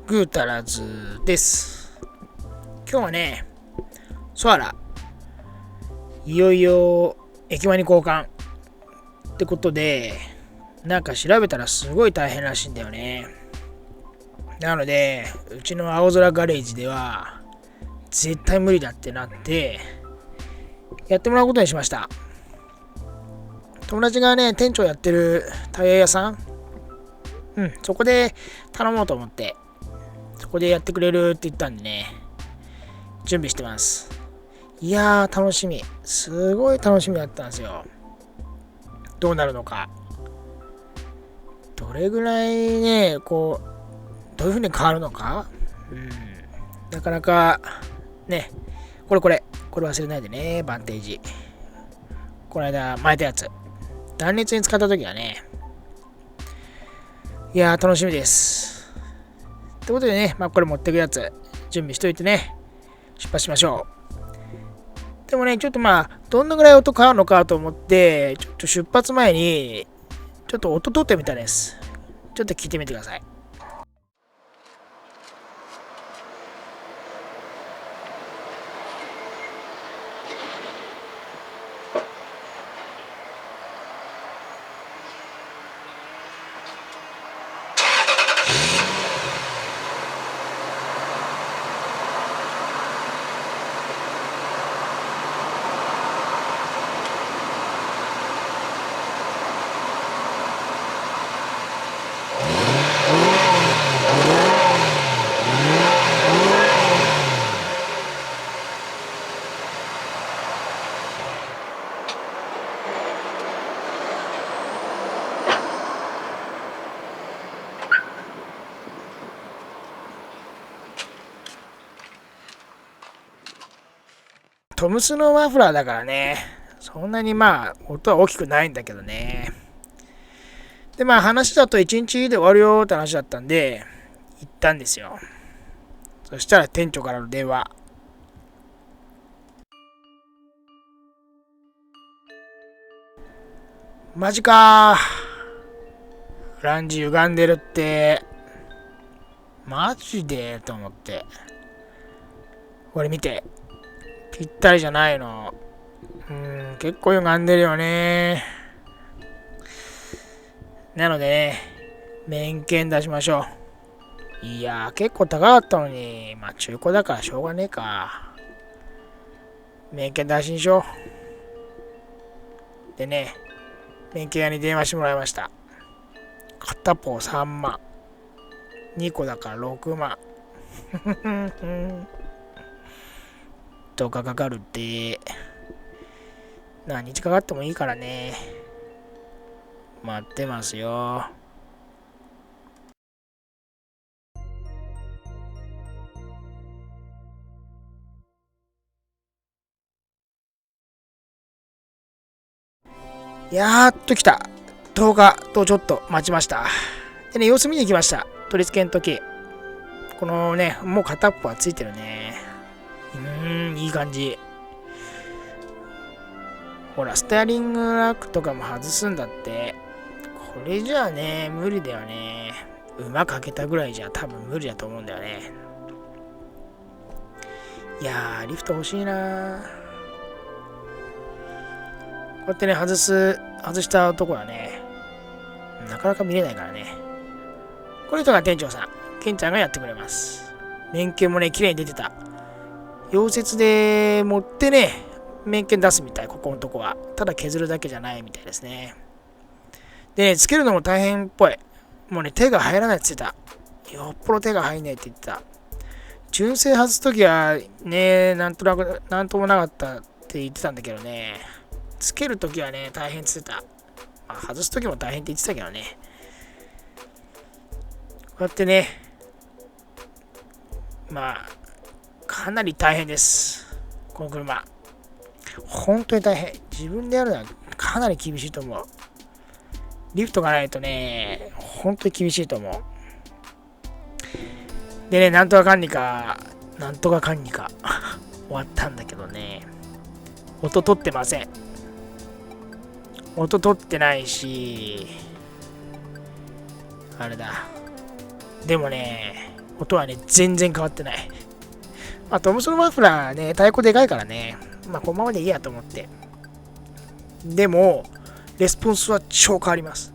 ぐーたらずです。今日はね、ソアラ、いよいよ駅前に交換ってことで、なんか調べたらすごい大変らしいんだよね。なので、うちの青空ガレージでは、絶対無理だってなって、やってもらうことにしました。友達がね、店長やってるタイヤ屋さん、そこで頼もうと思って、そこでやってくれるって言ったんでね、準備してます。いやー、楽しみ。すごい楽しみだったんですよ。どうなるのか。どれぐらいね、どういう風に変わるのか。なかなか、ね、これ忘れないでね、バンテージ。この間巻いたやつ。断熱に使った時はね、いやー、楽しみです。ってことでね、これ持ってくやつ、準備しといてね、出発しましょう。でもね、ちょっとどんなぐらい音変わるのかと思って、ちょっと出発前に、ちょっと音取ってみたいです。ちょっと聞いてみてください。トムスのマフラーだからね、そんなに音は大きくないんだけどね。で、話だと1日で終わるよって話だったんで、行ったんですよ。そしたら店長からの電話。マジかー。ランジ歪んでるって。マジでと思って。これ見て。ぴったりじゃないの。結構歪んでるよね。なのでね、免検出しましょう。いやー、結構高かったのに、中古だからしょうがねえか。免検出しにしよう。でね、免検屋に電話してもらいました。片方3万。2個だから6万。10日かかるって。何日かかってもいいからね。待ってますよ。やっと来た。10日とちょっと待ちました。でね、様子見に行きました。取り付けの時。このね、もう片っぽはついてるね。いい感じ。ほら、ステアリングラックとかも外すんだって。これじゃあね、無理だよね。馬かけたぐらいじゃ多分無理だと思うんだよね。いやー、リフト欲しいな。こうやってね、外したとこはね、なかなか見れないからね。この人が店長さん。ケンちゃんがやってくれます。免許もね、綺麗に出てた。溶接で持ってね、免許出すみたい、ここのとこは。ただ削るだけじゃないみたいですね。でね、つけるのも大変っぽい。もうね、手が入らないって言ってた。よっぽど手が入んないって言ってた。純正外すときはね、なんともなかったって言ってたんだけどね。つけるときはね、大変って言ってた。外すときも大変って言ってたけどね。こうやってね、かなり大変です。この車。本当に大変。自分でやるのはかなり厳しいと思う。リフトがないとね、本当に厳しいと思う。でね、なんとかかんにか終わったんだけどね、音取ってません。音取ってないし、あれだ。でもね、音はね、全然変わってない。トムソンマフラーね、太鼓でかいからね、このままでいいやと思って。でも、レスポンスは超変わります。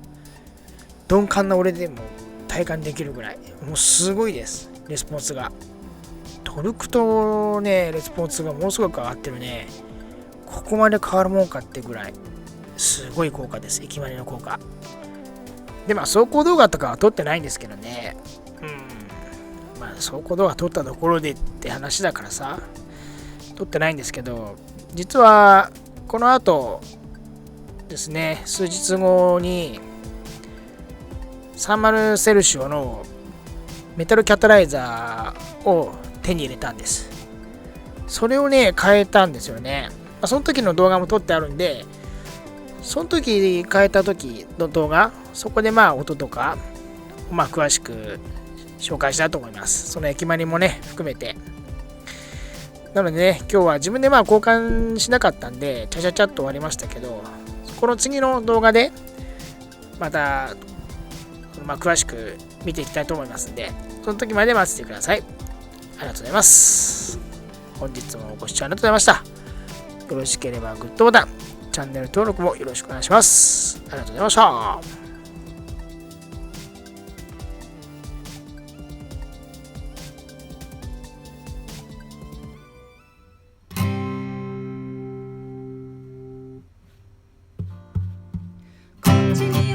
鈍感な俺でも体感できるぐらい。もうすごいです、レスポンスが。トルクとね、レスポンスがものすごく上がってるね。ここまで変わるもんかってぐらい、すごい効果です、駅マニの効果。で、走行動画とかは撮ってないんですけどね。走行動画撮ったところでって話だからさ、撮ってないんですけど、実はこの後ですね、数日後に30セルシオのメタルキャタライザーを手に入れたんです。それをね、変えたんですよね。その時の動画も撮ってあるんで、その時変えた時の動画、そこで音とか詳しく紹介したいと思います。その駅マニもね、含めて。なのでね、今日は自分で交換しなかったんで、ちゃちゃちゃっと終わりましたけど、この次の動画で、また、詳しく見ていきたいと思いますんで、その時まで待っててください。ありがとうございます。本日もご視聴ありがとうございました。よろしければグッドボタン、チャンネル登録もよろしくお願いします。ありがとうございました。こっちに